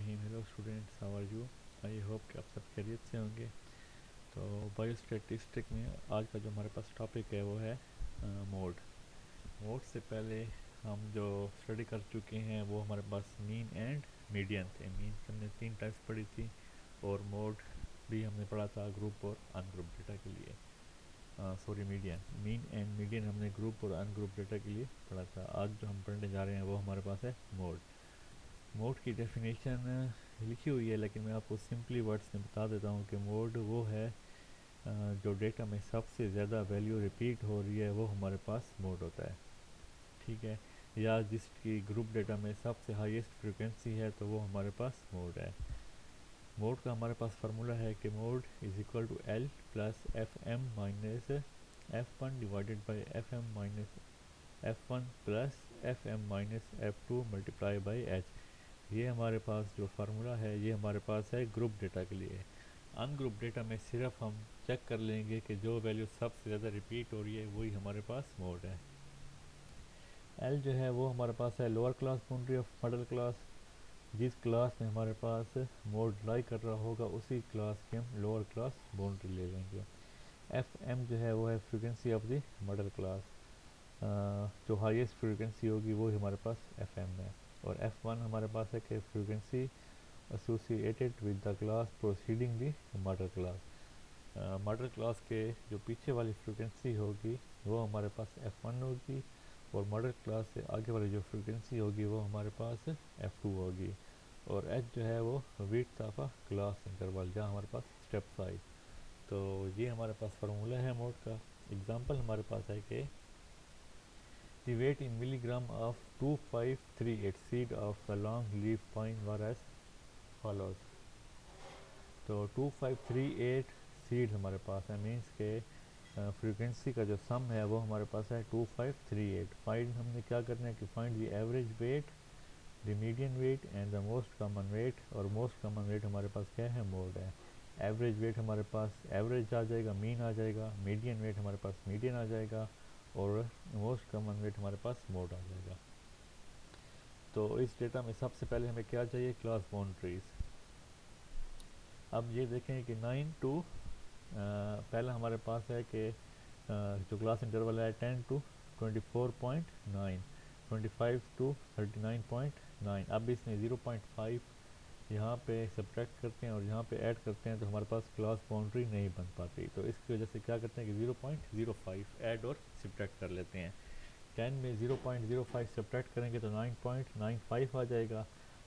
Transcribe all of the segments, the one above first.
Rahim. Hello students, how are you? I hope कि आप सब खैरियत से होंगे। तो बायो स्टैटिस्टिक में आज का जो हमारे पास टॉपिक है वो है मोड। मोड से पहले हम जो स्टडी कर चुके हैं वो हमारे पास मीन एंड मीडियन थे। मीन की हमने 3 टाइप्स पढ़ी थी और मोड भी हमने पढ़ा था ग्रुप और अनग्रुप डेटा के लिए। Sorry, median, mean and median हमने ग्रुप और अनग्रुप डेटा के लिए पढ़ा था। आज जो हम पढ़ने जा रहे हैं वो हमारे पास है मोड। मोड की डेफिनेशन लिखी हुई है, लेकिन मैं आपको सिंपली वर्ड्स में बता देता हूँ कि मोड वो है जो डेटा में सबसे ज़्यादा वैल्यू रिपीट हो रही है वो हमारे पास मोड होता है। ठीक है, या जिसकी ग्रुप डेटा में सबसे हाईएस्ट फ्रिक्वेंसी है तो वो हमारे पास मोड है। मोड का हमारे पास फार्मूला है कि mode is equal to L plus F M minus F one divided by F M minus F one plus F M minus F two multiply by H. ये हमारे पास जो फार्मूला है ये हमारे पास है ग्रुप डेटा के लिए। अनग्रुप डेटा में सिर्फ हम चेक कर लेंगे कि जो वैल्यू सबसे ज़्यादा रिपीट हो रही है वही हमारे पास मोड है। एल जो है वो हमारे पास है lower class boundary of middle class. जिस क्लास में हमारे पास मोड लाई कर रहा होगा उसी क्लास की हम लोअर क्लास बाउंड्री ले लेंगे। एफ एम जो है वो है frequency of the middle class. जो हाईएस्ट फ्रीक्वेंसी होगी वो हमारे पास एफ एम है। और एफ वन हमारे पास है कि frequency associated with the class proceeding the model class. Model class के जो पीछे वाली फ्रीक्वेंसी होगी वो हमारे पास F1 होगी, और मॉडल क्लास से आगे वाली जो फ्रीक्वेंसी होगी वो हमारे पास F2 होगी। और H जो है वो width of a class interval, जहाँ हमारे पास स्टेप साइज। तो ये हमारे पास फार्मूला है मोड का। एग्जांपल हमारे पास है कि the weight in milligram of 2538 seed of a long leaf pine were as follows। तो 2538 सीड हमारे पास है, मीन्स के फ्रीक्वेंसी का जो सम है वो हमारे पास है 2538। फाइंड हमने क्या करना है कि find the average weight, the median weight and the most common weight. और मोस्ट कॉमन वेट हमारे पास क्या है? मोड है। एवरेज वेट हमारे पास एवरेज आ जाएगा, मीन आ जाएगा। मीडियन वेट हमारे पास मीडियन आ जाएगा, और मोस्ट कॉमन वेट हमारे पास मोड आ जाएगा। तो इस डेटा में सबसे पहले हमें क्या चाहिए? Class boundaries. अब ये देखें कि 9 टू पहला हमारे पास है कि जो क्लास इंटरवल है 10 टू 24.9, 25 टू 39.9। अब इसमें 0.5 यहाँ पे सब्ट्रैक्ट करते हैं और यहाँ पे ऐड करते हैं तो हमारे पास क्लास बाउंड्री नहीं बन पाती। तो इसकी वजह से क्या करते हैं कि 0.05 ऐड और सब्ट्रैक्ट कर लेते हैं। 10 में 0.05 सब्ट्रैक्ट करेंगे तो 9.95 आ जाएगा।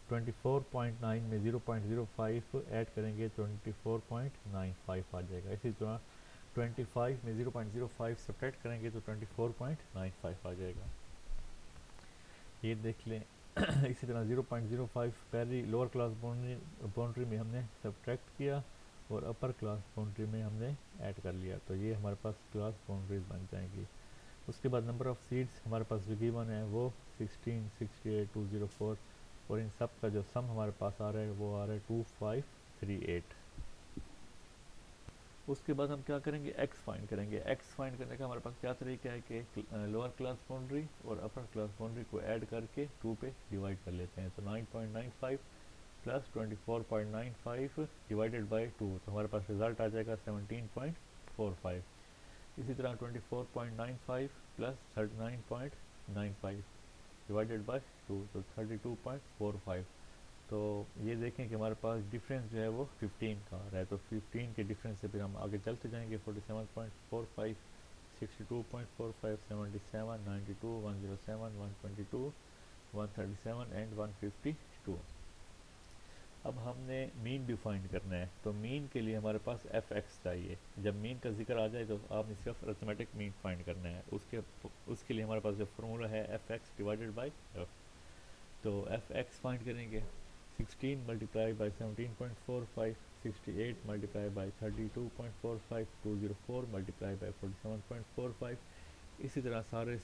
24.9 में 0.05 ऐड करेंगे 24.95 आ जाएगा। इसी तरह 25 में 0.05 सब्ट्रैक्ट करेंगे तो 24.95 आ जाएगा। ये देख लें। इसी तरह 0.05 पहली लोअर क्लास बाउंड्री में हमने सब्ट्रैक्ट किया और अपर क्लास बाउंड्री में हमने ऐड कर लिया, तो ये हमारे पास क्लास बाउंड्रीज बन जाएंगी। उसके बाद नंबर ऑफ़ सीड्स हमारे पास जो गिवन है वो 16, 68, 204, और इन सब का जो सम हमारे पास आ रहा है वो आ रहा है 2538। उसके बाद हम क्या करेंगे? एक्स फाइंड करेंगे। एक्स फाइंड करने का हमारे पास क्या तरीका है कि लोअर क्लास बाउंड्री और अपर क्लास बाउंड्री को ऐड करके 2 पे डिवाइड कर लेते हैं। तो 9.95 प्लस 24.95 डिवाइडेड बाई 2, तो हमारे पास रिजल्ट आ जाएगा 17.45। इसी तरह 24.95 प्लस 39.95 डिवाइडेड बाय 2, तो 32.45। तो ये देखें कि हमारे पास डिफरेंस जो है वो 15 का आ रहा है। तो 15 के डिफरेंस से फिर हम आगे चलते जाएंगे। 47.45, 62.45, 77, 92, 107, 122, 137 एंड 152। अब हमने मीन भी फाइंड करना है, तो मीन के लिए हमारे पास एफ एक्स चाहिए। जब मीन का जिक्र आ जाए तो आपने सिर्फ अरिथमेटिक मीन फाइंड करना है। उसके लिए हमारे पास जो फार्मूला है F X divided by F. तो एफ एक्स फाइंड करेंगे। 16 multiply by 17.45, 68 multiply by 32.45, 204 multiply by 47.45। इसी तरह सारे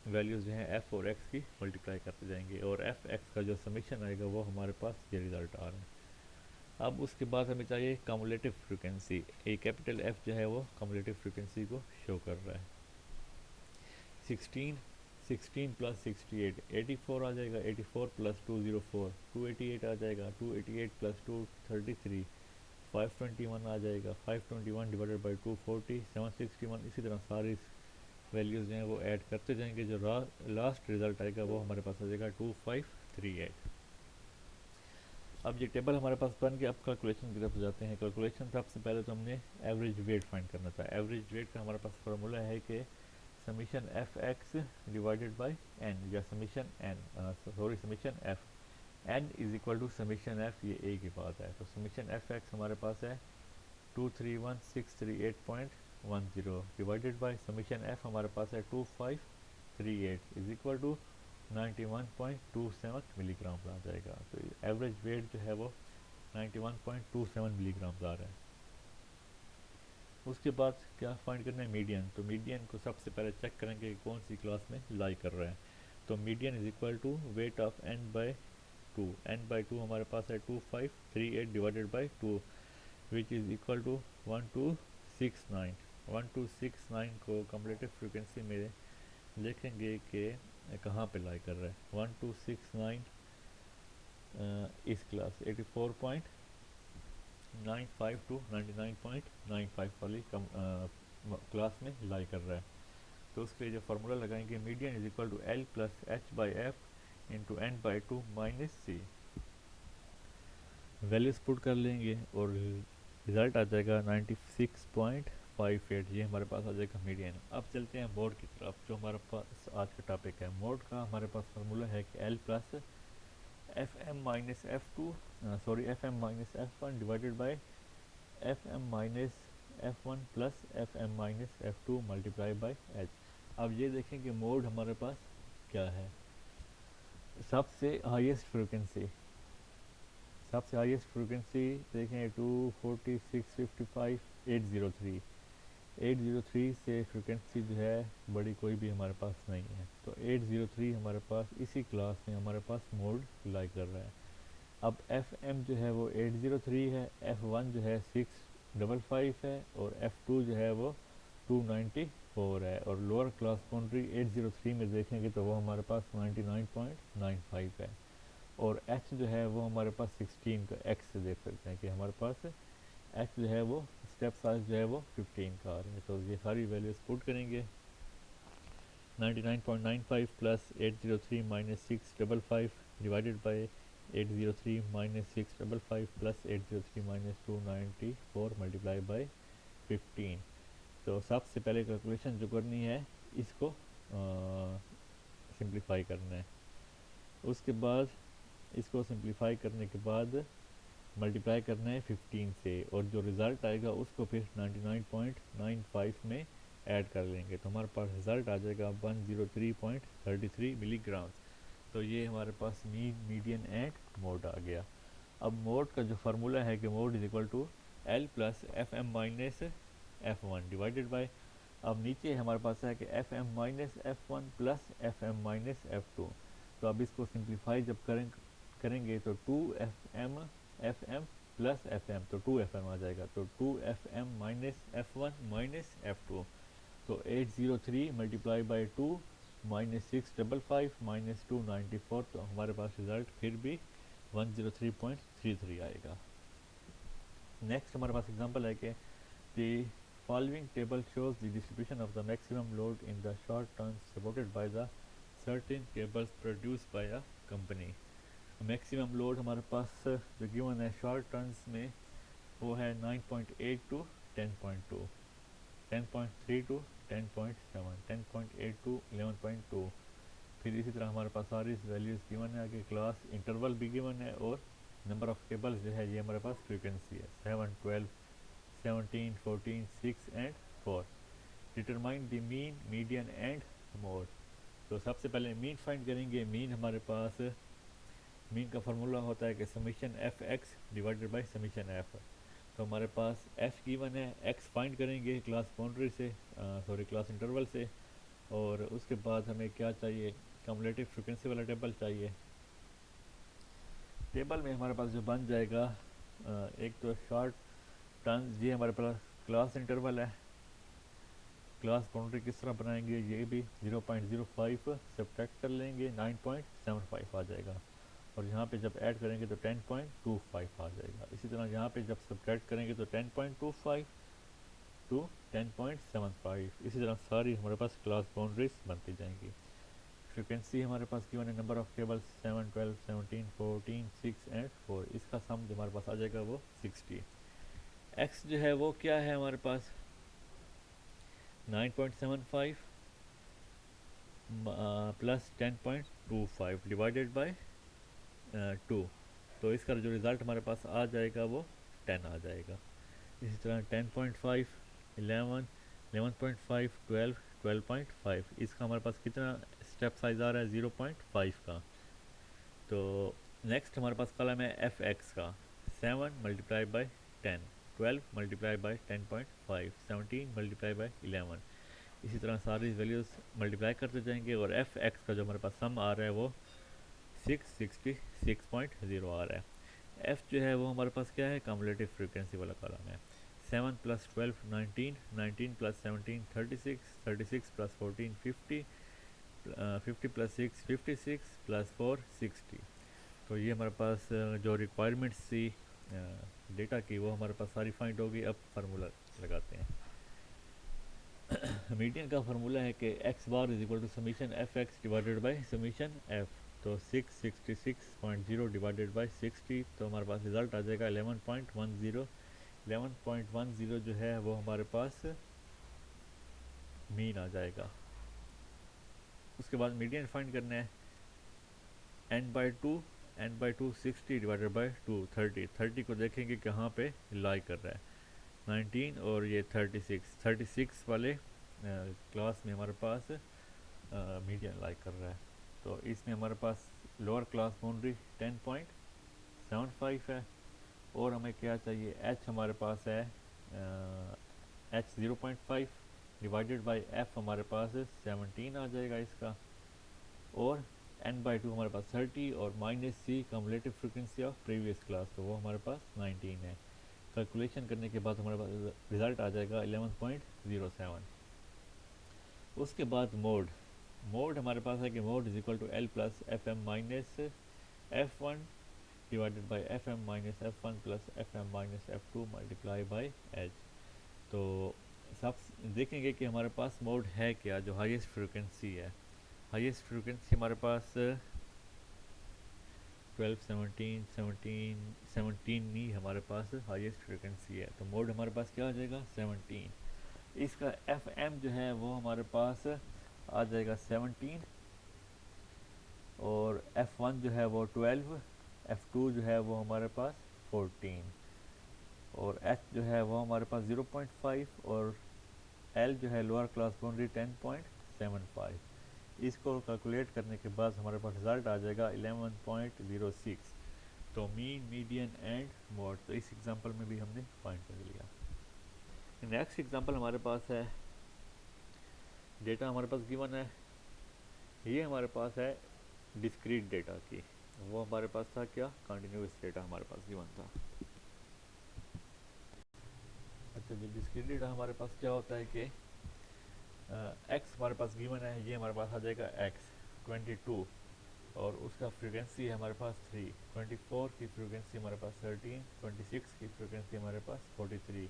वैल्यूज़ जो हैं एफ़ और एक्स की मल्टीप्लाई करते जाएंगे, और एफ़ एक्स का जो समीशन आएगा वो हमारे पास ये रिज़ल्ट आ रहा है। अब उसके बाद हमें चाहिए कम्युलेटिव फ्रीक्वेंसी। ए कैपिटल एफ जो है वो कम्युलेटिव फ्रीक्वेंसी को शो कर रहा है। 16 16 प्लस 68 84 आ जाएगा, 84 प्लस 204 288 आ जाएगा, 288 प्लस 233 521 आ जाएगा, 521 डिवाइडेड बाई 240 761। इसी तरह सारी वैल्यूज़ जो हैं वो ऐड करते जाएंगे, जो लास्ट रिजल्ट आएगा वो हमारे पास आ जाएगा 2538। अब ये टेबल हमारे पास बन गया। अब कैलकुलेशन की तरफ जाते हैं। कैलकुलेशन सबसे पहले तो हमने एवरेज वेट फाइंड करना था। एवरेज वेट का हमारे पास फार्मूला है कि summation F X divided by N, या summation N, summation F N is equal to summation F, ये ए की बात है। तो समीशन एफ एक्स हमारे पास है 231638.10 डिवाइडेड बाई समीशन एफ हमारे पास है 2538 इज इक्वल टू 91.27 मिलीग्राम आ जाएगा। तो एवरेज वेट जो है वो 91.27 मिलीग्राम आ रहा है। उसके बाद क्या फाइंड करना है, मीडियन। तो मीडियन को सबसे पहले चेक करेंगे कौन सी क्लास में लाई कर रहा है। तो median is equal to weight of n by two. N by two हमारे पास है 2538 divided by 2 which is equal to 1269। 1269 को कम्पलेटिव फ्रिक्वेंसी में देखेंगे कि कहाँ पे लाई कर रहा है। 1269 इस क्लास 84.95 टू 99.95 वाली क्लास में लाई कर रहा है। तो उसके लिए जो फार्मूला लगाएंगे, median is equal to L plus H by F into N by two minus C. Values put कर लेंगे और रिज़ल्ट आ जाएगा 96.58। ये हमारे पास आ जाएगा मीडियन। अब चलते हैं मोड की तरफ, जो हमारे पास आज का टॉपिक है। मोड का हमारे पास फार्मूला है कि L plus F M minus F two F M minus F one divided by F M minus F one plus F M minus F two multiply by H. अब ये देखें कि mode हमारे पास क्या है। सबसे हाईएस्ट फ्रिक्वेंसी देखें 24655 803 से फ्रिक्वेंसी जो है बड़ी कोई भी हमारे पास नहीं है। तो 803 हमारे पास इसी क्लास में हमारे पास मोड लाई कर रहा है। अब एफ एम जो है वो 803 है, एफ वन जो है 655 है और एफ टू जो है वो 294 है। और लोअर क्लास बाउंड्री 803 में देखेंगे तो वो हमारे पास 99.95 है। और एच जो है वो हमारे पास 16 का एक्स से देख सकते हैं कि हमारे पास एच जो है वो स्टेप साइज जो है वो 15 का आ रहा है। तो ये सारी वैल्यूज पुट करेंगे। 99.95 plus 803 minus 655 divided by 803 minus 655 plus 803 minus 294 multiply by 15। तो सबसे पहले कैलकुलेशन जो करनी है इसको सिंप्लीफाई करना है। उसके बाद इसको सिंप्लीफाई करने के बाद मल्टीप्लाई करना है 15 से, और जो रिज़ल्ट आएगा उसको फिर 99.95 में ऐड कर लेंगे। तो हमारे पास रिज़ल्ट आ जाएगा 103.33 मिलीग्राम। तो ये हमारे पास मीन, मीडियन एंड मोड आ गया। अब मोड का जो फार्मूला है कि mode is equal to L plus F M minus F one divided by, अब नीचे हमारे पास है कि F M minus F one plus F M minus F two. तो अब इसको सिंप्लीफाई जब करेंगे तो 2 F M plus F M, तो 2 एफ एम आ जाएगा। तो 2 F M minus F one minus F two, तो 803 मल्टीप्लाई बाई 2 माइनस 655 माइनस 294। तो हमारे पास रिजल्ट फिर भी 103.33 आएगा। नेक्स्ट हमारे पास एग्जांपल है कि the following table shows the distribution of the maximum load in the short terms supported by the certain cables produce by a company. Maximum load हमारे पास जो गिवन है शॉर्ट टर्म्स में वो है 9.8 टू 10.2, 10.3 टू 10.7, 10.8 टू 11.2। फिर इसी तरह हमारे पास सारी वैल्यूज़ गिवन है, आगे क्लास इंटरवल भी गिवन है और नंबर ऑफ केबल्स जो है ये हमारे पास फ्रीक्वेंसी है 7, 12, 17, 14, 6 and 4। Determine the mean, median and mode. तो सबसे पहले मीन फाइंड करेंगे। मीन हमारे पास, मीन का फार्मूला होता है कि summation F X divided by summation F. तो हमारे पास एफ गिवन है, एक्स फाइंड करेंगे क्लास बाउंड्री से, क्लास इंटरवल से। और उसके बाद हमें क्या चाहिए, कम्युलेटिव फ्रिक्वेंसी वाला टेबल चाहिए। टेबल में हमारे पास जो बन जाएगा एक तो शॉर्ट टर्न, ये हमारे पास क्लास इंटरवल है, क्लास बाउंड्री किस तरह बनाएंगे, ये भी 0.05 सब्ट्रैक्ट कर लेंगे, 9.75 आ जाएगा। और यहाँ पे जब ऐड करेंगे तो 10.25 आ जाएगा। इसी तरह यहाँ पे जब सब्ट्रैक्ट करेंगे तो 10.25 टू 10.75। इसी तरह सारी हमारे पास क्लास बाउंड्रीज बनती जाएंगी। फ्रिक्वेंसी हमारे पास गिवन है, नंबर ऑफ केबल्स 7, 12, 17, 14, 6 एंड 4। इसका सम जो हमारे पास आ जाएगा वो 60। एक्स जो है वो क्या है हमारे पास 9.75 प्लस 10.25 डिवाइडेड बाय 2। तो इसका जो रिज़ल्ट हमारे पास आ जाएगा वो 10 आ जाएगा। इसी तरह 10.5 11 11.5 12 12.5। इसका हमारे पास कितना स्टेप साइज आ रहा है 0.5 का। तो नेक्स्ट हमारे पास कॉलम है एफ एक्स का 7 multiply by 10 12 multiply by 10.5 17 multiply by 11। इसी तरह सारी वैल्यूज़ मल्टीप्लाई करते जाएंगे और एफ एक्स का जो हमारे पास सम आ रहा है वो 666.0 आ रहा है। एफ जो है वो हमारे पास क्या है कम्युलेटिव फ्रीक्वेंसी वाला कॉलम है। 7 plus 12 19 19 plus 17 36 36 plus 14 50 50 plus 6 56 plus 4 60। तो ये हमारे पास जो रिक्वायरमेंट्स थी डेटा की वो हमारे पास सारी फाइंड होगी। अब फार्मूला लगाते हैं। मीडियन का फार्मूला है कि X bar is equal to summation F X divided by summation F. तो 666.0 डिवाइडेड बाई 60, तो हमारे पास रिजल्ट आ जाएगा 11.10। 11.10 जो है वो हमारे पास मीन आ जाएगा। उसके बाद मीडियन फाइंड करना है n/2 60 डिवाइडेड बाई 2 30। 30 को देखेंगे कहाँ पे लाई कर रहा है 19 और ये 36 वाले क्लास में हमारे पास मीडियन लाई कर रहा है। तो इसमें हमारे पास लोअर क्लास बाउंड्री 10.75 है और हमें क्या चाहिए h हमारे पास है h 0.5 डिवाइडेड बाई f हमारे पास 17 आ जाएगा इसका। और n/2 हमारे पास 30 और minus c cumulative frequency of previous class, तो वो हमारे पास 19 है। कैलकुलेशन करने के बाद हमारे पास रिज़ल्ट आ जाएगा 11.07। उसके बाद मोड हमारे पास है कि mode is equal to L plus F M minus F one divided by F M minus F one plus F M minus F two multiply by H. तो सब देखेंगे कि हमारे पास मोड है क्या, जो हाईएस्ट फ्रीक्वेंसी है। हाईएस्ट फ्रीक्वेंसी हमारे पास 12 17 17 17 ही हमारे पास हाईएस्ट फ्रीक्वेंसी है। तो मोड हमारे पास क्या आ जाएगा 17। इसका एफ एम जो है वो हमारे पास आ जाएगा 17 और एफ वन जो है वो 12, एफ टू जो है वो हमारे पास 14 और एच जो है वो हमारे पास 0.5 और एल जो है लोअर क्लास बाउंड्री 10.75। इसको कैलकुलेट करने के बाद हमारे पास रिजल्ट आ जाएगा 11.06। तो मीन मीडियन एंड मोड तो इस एग्जांपल में भी हमने फाइंड कर लिया। नेक्स्ट एग्जांपल हमारे पास है, डेटा हमारे पास गिवन है, ये हमारे पास है डिस्क्रीट डेटा की। वो हमारे पास था क्या कंटिन्यूस डेटा हमारे पास गिवन था। अच्छा जी, डिस्क्रीट डेटा हमारे पास क्या होता है कि एक्स हमारे पास गिवन है, ये हमारे पास आ जाएगा एक्स 22 और उसका फ्रीक्वेंसी है हमारे पास 3, 24 की फ्रीक्वेंसी हमारे पास 13, 26 की फ्रीक्वेंसी हमारे पास 43।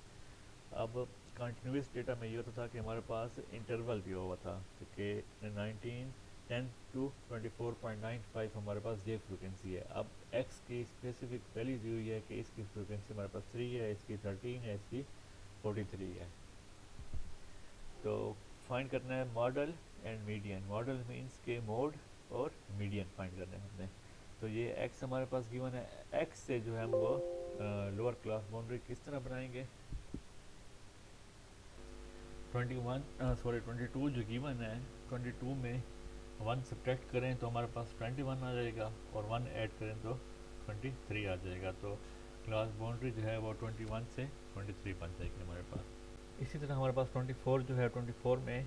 अब कंटिन्यूस डेटा में ये होता था कि हमारे पास इंटरवल दिया हुआ था कि 10 to 24.95 हमारे पास ये फ्रीक्वेंसी है। अब एक्स की स्पेसिफिक वैल्यू दी हुई है कि इसकी फ्रीक्वेंसी हमारे पास 3 है, इसकी 13 है, इसकी 43 है। तो फाइंड करना है model and median. Model means के मोड और मीडियन फाइंड करना है हमने। तो ये एक्स हमारे पास गिवन है, एक्स से जो है हम वो लोअर क्लास बाउंड्री किस तरह बनाएंगे 22 जो गिवन है 22 में 1 सब्ट्रैक्ट करें तो हमारे पास 21 आ जाएगा और 1 ऐड करें तो 23 आ जाएगा। तो क्लास बाउंड्री जो है वो 21 से 23 बन जाएगी हमारे पास। इसी तरह हमारे पास 24 जो है 24 में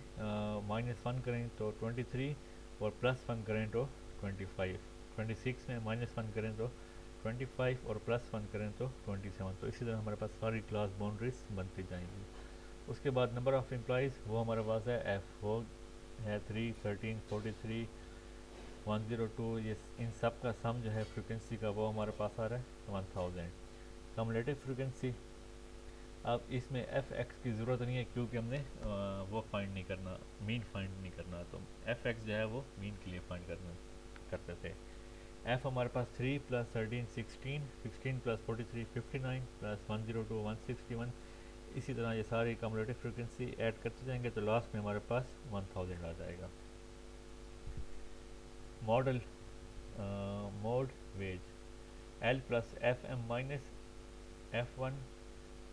-1 करें तो 23 और +1 करें तो 25। 26 में -1 करें तो 25 और +1 करें तो 27। तो इसी तरह हमारे पास सारी क्लास बाउंड्रीज बनती जाएंगी। उसके बाद नंबर ऑफ़ एम्प्लॉयज़ वो हमारे पास है एफ़, वो है 3, 13, 43, 102। ये इन सब का सम जो है फ्रिक्वेंसी का वो हमारे पास आ रहा है 1000। कम्युलेटिव फ्रिक्वेंसी, अब इसमें एफ एक्स की ज़रूरत नहीं है क्योंकि हमने वो फाइंड नहीं करना, मीन फाइंड नहीं करना, तो एफ एक्स जो है वो मीन के लिए फाइंड करते थे। एफ हमारे पास 3 प्लस 13 16, 16 प्लस 43 59 प्लस 102 161। इसी तरह ये सारी कम्युलेटिव फ्रिक्वेंसी ऐड करते जाएंगे तो लास्ट में हमारे पास 1000 आ जाएगा। मॉडल मोड वेज, L plus F M minus F one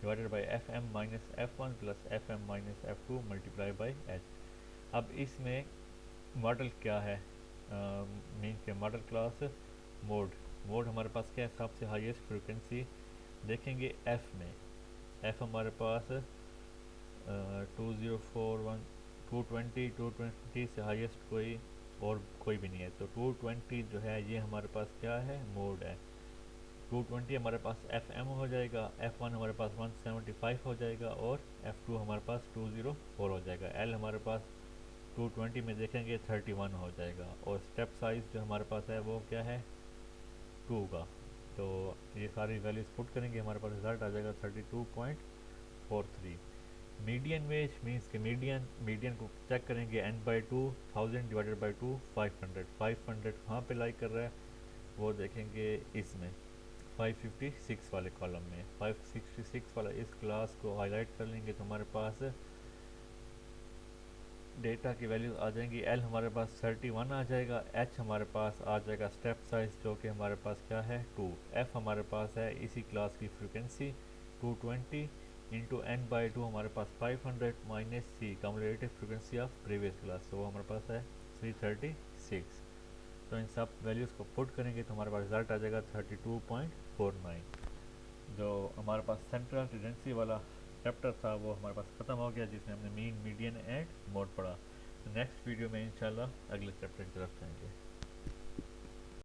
divided by F M minus F one plus F M minus F two multiply by H. अब इसमें मॉडल क्या है, मीन के मॉडल क्लास मोड। मोड हमारे पास क्या है, सबसे हाईएस्ट फ्रिक्वेंसी देखेंगे एफ़ में। एफ़ हमारे पास 2041 220 से हाईएस्ट कोई भी नहीं है, तो 220 जो है ये हमारे पास क्या है, मोड है। 220 हमारे पास एफ एम हो जाएगा, एफ वन हमारे पास 175 हो जाएगा और एफ टू हमारे पास 204 हो जाएगा। एल हमारे पास 220 में देखेंगे 31 हो जाएगा और स्टेप साइज़ जो हमारे पास है वो क्या है 2 का। तो ये सारी वैल्यूज़ पुट करेंगे, हमारे पास रिज़ल्ट आ जाएगा 32.43। मीडियन वेज मीन्स के मीडियन को चेक करेंगे एन बाई 2 1000 डिवाइडेड बाई 2 500। 500 कहाँ पे लाई कर रहा है वो देखेंगे इसमें 556 वाले कॉलम में। 566 वाला इस क्लास को हाईलाइट कर लेंगे तो हमारे पास डेटा की वैल्यू आ जाएंगी। एल हमारे पास 31 आ जाएगा, एच हमारे पास आ जाएगा स्टेप साइज जो कि हमारे पास क्या है 2। एफ हमारे पास है इसी क्लास की फ्रिक्वेंसी 220 इंटू एन बाई 2 हमारे पास 500 minus C cumulative frequency of previous class, तो वो हमारे पास है 336। तो इन सब वैल्यूज़ को पुट करेंगे तो हमारे पास रिजल्ट आ जाएगा 32.49। जो हमारे पास सेंट्रल टेंडेंसी वाला चैप्टर था वो हमारे पास ख़त्म हो गया, जिसमें हमने मीन मीडियन एंड मोड पढ़ा। तो नेक्स्ट वीडियो में इंशाल्लाह अगले चैप्टर की तरफ जाएंगे।